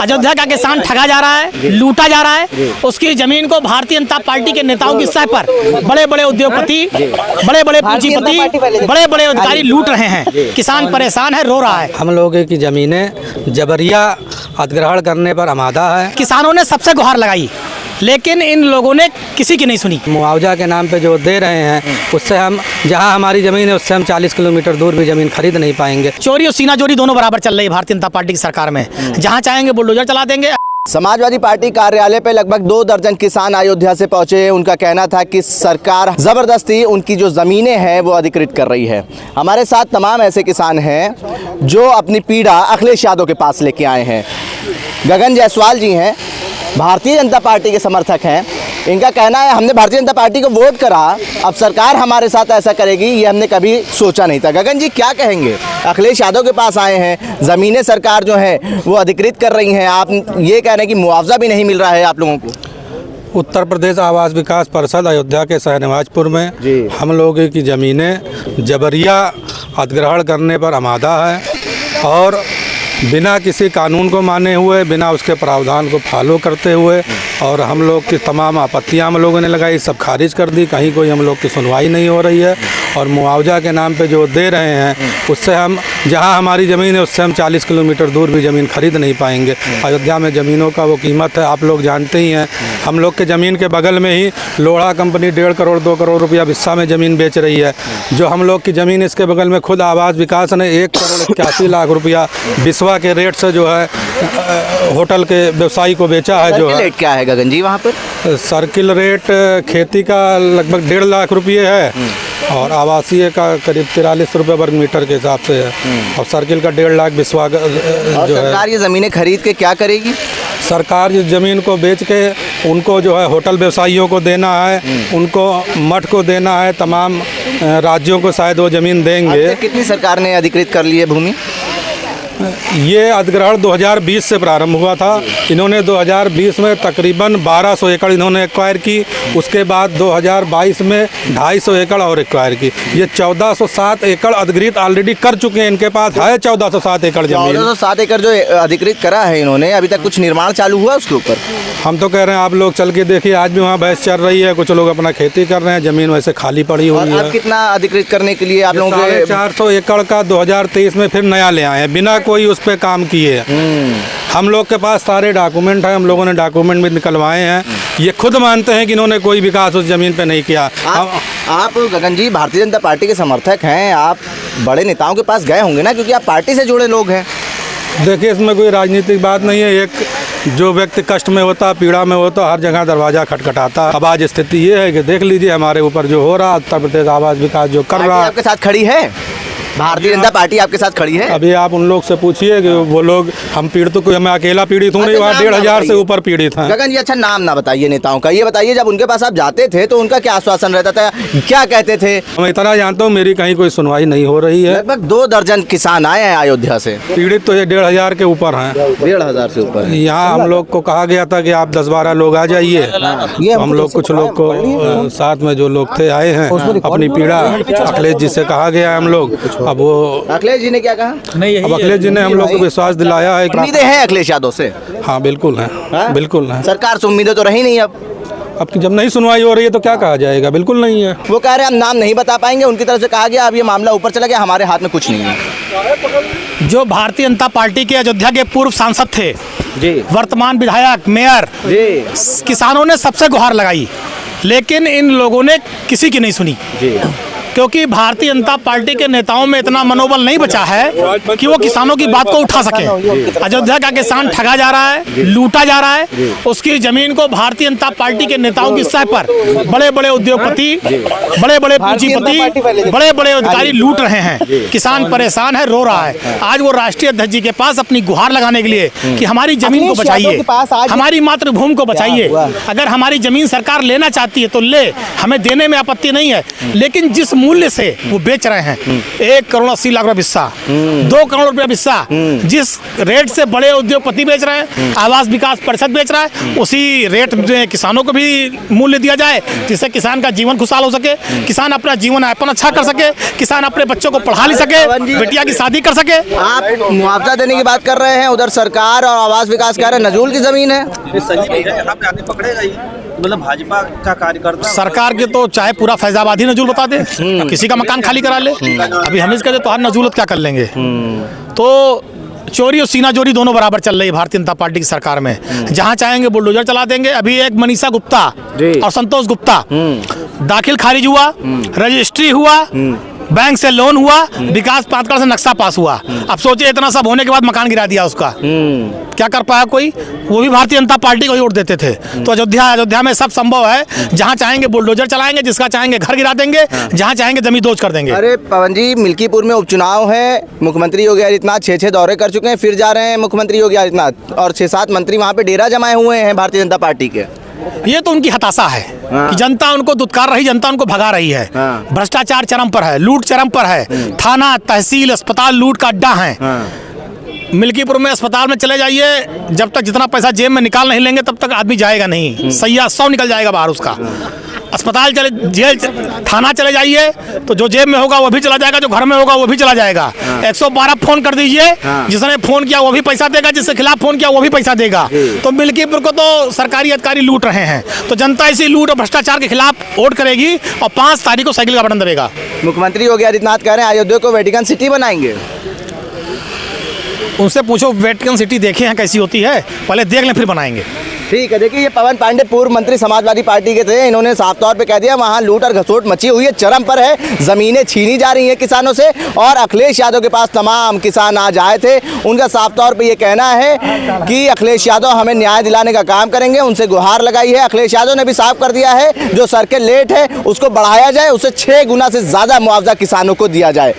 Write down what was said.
अयोध्या का किसान ठगा जा रहा है, लूटा जा रहा है। उसकी जमीन को भारतीय जनता पार्टी के नेताओं की सह पर बड़े बड़े उद्योगपति, बड़े बड़े पूंजीपति, बड़े बड़े अधिकारी लूट रहे हैं। किसान परेशान है, रो रहा है। हम लोगों की जमीनें जबरिया अधिग्रहण करने पर आमादा है। किसानों ने सबसे गुहार लगाई, लेकिन इन लोगों ने किसी की नहीं सुनी। मुआवजा के नाम पे जो दे रहे हैं, उससे हम जहां हमारी ज़मीन है उससे हम 40 किलोमीटर दूर भी ज़मीन खरीद नहीं पाएंगे। चोरी और सीना चोरी दोनों बराबर चल रही है भारतीय जनता पार्टी की सरकार में। जहां चाहेंगे बुलडोजर चला देंगे। समाजवादी पार्टी कार्यालय पे लगभग 2 दर्जन किसान अयोध्या से पहुंचे। उनका कहना था कि सरकार जबरदस्ती उनकी जो ज़मीनें हैं वो अधिकृत कर रही है। हमारे साथ तमाम ऐसे किसान हैं जो अपनी पीड़ा अखिलेश यादव के पास लेके आए हैं। गगन जायसवाल जी हैं, भारतीय जनता पार्टी के समर्थक हैं। इनका कहना है हमने भारतीय जनता पार्टी को वोट करा, अब सरकार हमारे साथ ऐसा करेगी ये हमने कभी सोचा नहीं था। गगन जी क्या कहेंगे? अखिलेश यादव के पास आए हैं, ज़मीनें सरकार जो है वो अधिकृत कर रही हैं, आप ये कह रहे हैं कि मुआवजा भी नहीं मिल रहा है आप लोगों को। उत्तर प्रदेश आवास विकास परिषद अयोध्या के शहनवाजपुर में हम लोगों की ज़मीनें जबरिया अधिग्रहण करने पर आमादा है और बिना किसी कानून को माने हुए, बिना उसके प्रावधान को फॉलो करते हुए, और हम लोग की तमाम आपत्तियां हम लोगों ने लगाई, सब खारिज कर दी। कहीं कोई हम लोग की सुनवाई नहीं हो रही है और मुआवजा के नाम पे जो दे रहे हैं उससे हम जहां हमारी ज़मीन है उससे हम 40 किलोमीटर दूर भी ज़मीन खरीद नहीं पाएंगे। अयोध्या में ज़मीनों का वो कीमत है, आप लोग जानते ही हैं। हम लोग के ज़मीन के बगल में ही लोढ़ा कंपनी 1.5 करोड़ 2 करोड़ रुपया बिस्सा में ज़मीन बेच रही है। जो हम लोग की ज़मीन इसके बगल में खुद आवास विकास ने 1 करोड़ 81 लाख रुपया बिस्वा के रेट से जो है होटल के व्यवसायी को बेचा है। जो है रेट क्या है गगन जी वहाँ पर? सर्किल रेट खेती का लगभग 1.5 लाख रुपये है और आवासीय का करीब 43 रुपये वर्ग मीटर के हिसाब से है और सर्किल का 1.5 लाख बिस्वा जो है। सरकार ये ज़मीनें खरीद के क्या करेगी? सरकार इस ज़मीन को बेच के उनको जो है होटल व्यवसायियों को देना है, उनको मठ को देना है, तमाम राज्यों को शायद वो ज़मीन देंगे। कितनी सरकार ने अधिकृत कर ली है भूमि? ये अधिग्रहण 2020 से प्रारंभ हुआ था। इन्होंने 2020 में तकरीबन 1200 एकड़ इन्होंने एक्वायर की। उसके बाद 2022 में 250 एकड़ और एक्वायर की। ये 1407 एकड़ अधिकृत ऑलरेडी कर चुके हैं। इनके पास है 1407 एकड़ जमीन। 1407 एकड़ जो अधिकृत करा है इन्होंने, अभी तक कुछ निर्माण चालू हुआ उसके ऊपर? हम तो कह रहे हैं आप लोग चल के देखिए, आज भी वहाँ बहस चल रही है। कुछ लोग अपना खेती कर रहे हैं, ज़मीन वैसे खाली पड़ी हुई है। कितना अधिकृत करने के लिए आप लोगों के? 450 एकड़ का 2023 में फिर नया ले आए हैं, बिना कोई उस पर काम किए। हम लोग के पास सारे डॉक्यूमेंट हैं, हम लोगों ने डॉक्यूमेंट भी निकलवाए हैं। ये खुद मानते हैं कि इन्होंने कोई विकास उस ज़मीन पे नहीं किया। आप गगन जी भारतीय जनता पार्टी के समर्थक हैं, आप बड़े नेताओं के पास गए होंगे ना, क्योंकि आप पार्टी से जुड़े लोग हैं। देखिए इसमें कोई राजनीतिक बात नहीं है। एक जो व्यक्ति कष्ट में होता, पीड़ा में होता, हर जगह दरवाज़ा खटखटाता। अब आज स्थिति ये है कि देख लीजिए हमारे ऊपर जो हो रहा, उत्तर प्रदेश आवास विकास जो कर रहा है। आपके साथ खड़ी है भारतीय जनता पार्टी, आपके साथ खड़ी है। अभी आप उन लोग से पूछिए कि वो लोग, हम पीड़ित कोई, मैं अकेला पीड़ित हूँ नहीं, वहाँ 1,500 से ऊपर पीड़ित हैं। गगन जी अच्छा नाम ना बताइए नेताओं का, ये बताइए जब उनके पास आप जाते थे तो उनका क्या आश्वासन रहता था, क्या कहते थे? मैं इतना जानता हूँ मेरी कहीं कोई सुनवाई नहीं हो रही है। लगभग 2 दर्जन किसान आए हैं अयोध्या से। पीड़ित तो ये 1,500 के ऊपर हैं। 1,500 से ऊपर। यहाँ हम लोग को कहा गया था कि आप 10-12 लोग आ जाइए। हम लोग कुछ लोग को साथ में जो लोग थे आए हैं, अपनी पीड़ा अखिलेश जी से कहा गया है हम लोग। अब वो अखिलेश जी ने क्या कहा? अब अखिलेश जी ने हम लोग को विश्वास दिलाया है। उम्मीदें हैं अखिलेश यादव से? हाँ बिल्कुल है, बिल्कुल है। सरकार से उम्मीदें तो रही नहीं। अब जब नहीं सुनवाई हो रही है तो क्या कहा जाएगा? बिल्कुल नहीं है। वो कह रहे हैं हम नाम नहीं बता पाएंगे, उनकी तरफ से कहा गया अब ये मामला ऊपर चला गया, हमारे हाथ में कुछ नहीं है। जो भारतीय जनता पार्टी के अयोध्या के पूर्व सांसद थे जी, वर्तमान विधायक, मेयर जी, किसानों ने सबसे गुहार लगाई, लेकिन इन लोगों ने किसी की नहीं सुनी जी। क्योंकि भारतीय जनता पार्टी के नेताओं में इतना मनोबल नहीं बचा है कि वो किसानों की बात को उठा सके। अयोध्या का किसान ठगा जा रहा है, लूटा जा रहा है। उसकी जमीन को भारतीय जनता पार्टी के नेताओं की सह पर बड़े बड़े उद्योगपति, बड़े बड़े पूंजीपति, बड़े बड़े अधिकारी लूट रहे हैं। किसान परेशान है, रो रहा है। आज वो राष्ट्रीय अध्यक्ष जी के पास अपनी गुहार लगाने के लिए कि हमारी जमीन को बचाइए, हमारी मातृभूमि को बचाइए। अगर हमारी जमीन सरकार लेना चाहती है तो ले, हमें देने में आपत्ति नहीं है, लेकिन जिस मूल्य से वो बेच रहे हैं। 1 करोड़ 80 लाख रुपए हिस्सा, 2 करोड़ रुपया हिस्सा जिस रेट से बड़े उद्योगपति बेच रहे हैं, आवास विकास परिषद बेच रहा है, उसी रेट में किसानों को भी मूल्य दिया जाए, जिससे किसान का जीवन खुशहाल हो सके, किसान अपना जीवन यापन अच्छा कर सके, किसान अपने बच्चों को पढ़ा ले सके, बेटिया की शादी कर सके। आप मुआवजा देने की बात कर रहे हैं, उधर सरकार और आवास विकास कह रहे हैं नजूल की जमीन है। मतलब भाजपा का कार्यकर्ता सरकार के तो चाहे पूरा फैजाबाद ही नजूल बता दे, किसी का मकान खाली करा ले। अभी हम इसका तो हर नजूलत क्या कर लेंगे। तो चोरी और सीना चोरी दोनों बराबर चल रही है भारतीय जनता पार्टी की सरकार में। जहां चाहेंगे बुलडोजर चला देंगे। अभी एक मनीषा गुप्ता और संतोष गुप्ता दाखिल खारिज हुआ, रजिस्ट्री हुआ, बैंक से लोन हुआ, विकास प्राधिकरण से नक्शा पास हुआ। अब सोचिए इतना सब होने के बाद मकान गिरा दिया उसका, क्या कर पाया कोई? वो भी भारतीय जनता पार्टी को ही वोट देते थे। तो अयोध्या में सब संभव है। जहां चाहेंगे बुलडोजर चलाएंगे, जिसका चाहेंगे घर गिरा देंगे, जहां चाहेंगे जमीन दोज कर देंगे। अरे पवन जी, मिल्कीपुर में उपचुनाव है, मुख्यमंत्री योगी आदित्यनाथ 6 दौरे कर चुके हैं, फिर जा रहे हैं मुख्यमंत्री योगी आदित्यनाथ, और 6-7 मंत्री वहां पे डेरा जमाए हुए हैं भारतीय जनता पार्टी के। ये तो उनकी हताशा है कि जनता उनको दुत्कार रही, जनता उनको भगा रही है। भ्रष्टाचार चरम पर है, लूट चरम पर है, थाना तहसील अस्पताल लूट का अड्डा है। मिल्कीपुर में अस्पताल में चले जाइए, जब तक जितना पैसा जेब में निकाल नहीं लेंगे तब तक आदमी जाएगा नहीं, सैया 100 निकल जाएगा बाहर उसका। अस्पताल चले, जेल, थाना चले जाइए तो जो जेब में होगा वो भी चला जाएगा, जो घर में होगा वो भी चला जाएगा। 112 फोन कर दीजिए, जिसने फोन किया वो भी पैसा देगा, जिसके खिलाफ फोन किया वो भी पैसा देगा। तो मिल्कीपुर को तो सरकारी अधिकारी लूट रहे हैं। तो जनता इसी लूट और भ्रष्टाचार के खिलाफ वोट करेगी और 5 तारीख को साइकिल का बटन दबेगा। मुख्यमंत्री योगी आदित्यनाथ कह रहे हैं अयोध्या को वेटिकन सिटी बनाएंगे। उनसे पूछो वेटिकन सिटी देखे हैं कैसी होती है, पहले देख लें फिर बनाएंगे। ठीक है, देखिए ये पवन पांडे पूर्व मंत्री समाजवादी पार्टी के थे, इन्होंने साफ तौर पे कह दिया वहाँ लूट और घसोट मची हुई है, चरम पर है, जमीनें छीनी जा रही हैं किसानों से। और अखिलेश यादव के पास तमाम किसान आज आए थे, उनका साफ तौर पे ये कहना है कि अखिलेश यादव हमें न्याय दिलाने का काम करेंगे, उनसे गुहार लगाई है। अखिलेश यादव ने भी साफ कर दिया है जो सर्किल रेट है उसको बढ़ाया जाए, उससे 6 गुना से ज़्यादा मुआवजा किसानों को दिया जाए।